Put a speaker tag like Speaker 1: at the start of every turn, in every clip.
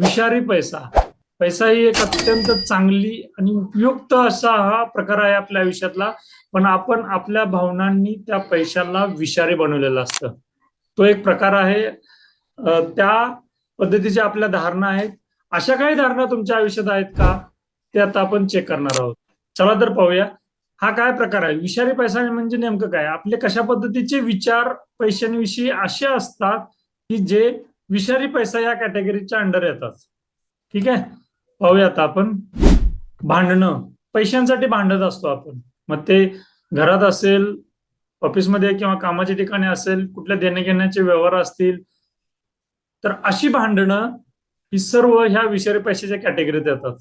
Speaker 1: विषारी पैसा. पैसा ही एक अत्यंत चांगली आणि उपयुक्त असा हा प्रकार आहे आपल्या आयुष्यातला. पण आपण आपल्या भावनांनी त्या पैशाला विषारी बनवलेलं असतं. तो एक प्रकार आहे. त्या पद्धतीच्या आपल्या धारणा आहेत. अशा काही धारणा तुमच्या आयुष्यात आहेत का? ते आता आपण चेक करणार आहोत. चला तर पाहूया. हा काय प्रकार आहे? विषारी पैसा म्हणजे नेमकं काय? आपले कशा पद्धतीचे विचार पैशांविषयी असे असतात की जे विषारी पैसा या कॅटेगरीच्या अंडर येतात. ठीक आहे, पाहूया आता आपण. भांडणं. पैशांसाठी भांडत असतो आपण. मग ते घरात असेल, ऑफिसमध्ये किंवा कामाच्या ठिकाणी असेल, कुठल्या देण्याघेण्याचे व्यवहार असतील, तर अशी भांडणं ही सर्व ह्या विषारी पैशाच्या कॅटेगरीत येतात.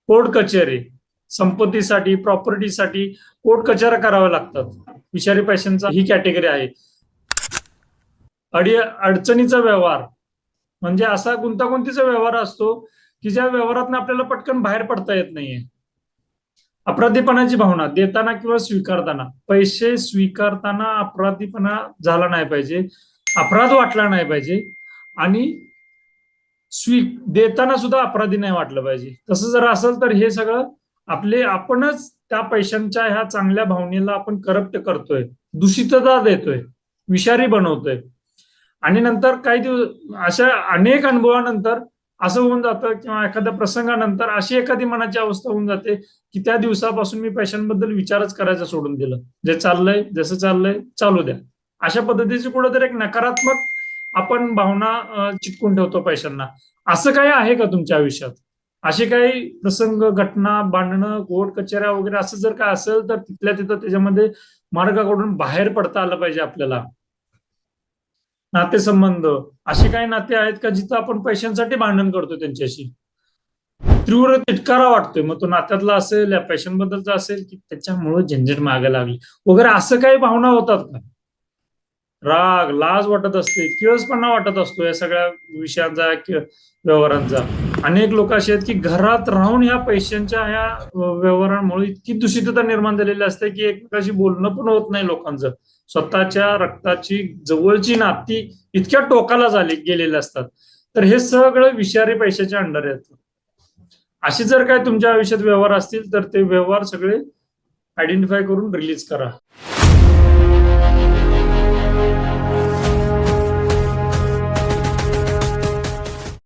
Speaker 1: कोर्ट कचेरी. संपत्तीसाठी, प्रॉपर्टीसाठी कोर्ट कचेऱ्या कराव्या लागतात. विषारी पैशांचा ही कॅटेगरी आहे. अडचणीचा व्यवहार म्हणजे असा गुंतागुंतीचा व्यवहार असतो की ज्या व्यवहारातून आपल्याला पटकन बाहेर पडता येत नाहीये. अपराधीपणाची भावना. देताना किंवा स्वीकारताना. पैसे स्वीकारताना अपराधीपणा झाला नाही पाहिजे, अपराध वाटला नाही पाहिजे आणि देताना सुद्धा अपराधी नाही वाटलं पाहिजे. तसं जर असेल तर हे सगळं आपणच त्या पैशांच्या ह्या चांगल्या भावनेला आपण करप्ट करतोय, दूषितता देतोय, विषारी बनवतोय. आणि नंतर काही दिवस अशा अनेक अनुभवानंतर असं होऊन जातं किंवा एखाद्या प्रसंगानंतर अशी एखादी मनाची अवस्था होऊन जाते की त्या दिवसापासून मी पैशांबद्दल विचारच करायचं सोडून दिलं. जे चाललंय, जसं चाललंय चालू द्या. अशा पद्धतीची कुठेतरी एक नकारात्मक आपण भावना चिटकून ठेवतो पैशांना. असं काही आहे का तुमच्या आयुष्यात? असे काही प्रसंग, घटना, भांडणं, कोर्ट कचेऱ्या वगैरे असं जर काय असेल तर तिथल्या तिथं त्याच्यामध्ये मार्गाकडून बाहेर पडता आलं पाहिजे आपल्याला. नातेसंबंध. असे काही नाते आहेत का जिथं आपण पैशांसाठी भांडण करतो त्यांच्याशी, तीव्र तिटकारा वाटतोय, मग तो नात्यातला असेल या पैशांबद्दलचा असेल की त्याच्यामुळे झंझट मागे लागली वगैरे, असं काही भावना होतात का? राग, लाज वाटत असते, किळसपणा वाटत असतो या सगळ्या विषयांचा, व्यवहारांचा. अनेक लोक असे आहेत की घरात राहून ह्या पैशांच्या ह्या व्यवहारांमुळे इतकी दूषितता निर्माण झालेली असते की एकमेकाशी बोलणं पण होत नाही लोकांचं. स्वतःच्या रक्ताची जवळची नाती इतक्या टोकाला गेलेली असतात. तर हे सगळं विषारी पैशाच्या अंडर येतं. असे जर काय तुमच्या आयुष्यात व्यवहार असतील तर ते व्यवहार सगळे आयडेंटिफाय करून रिलीज करा.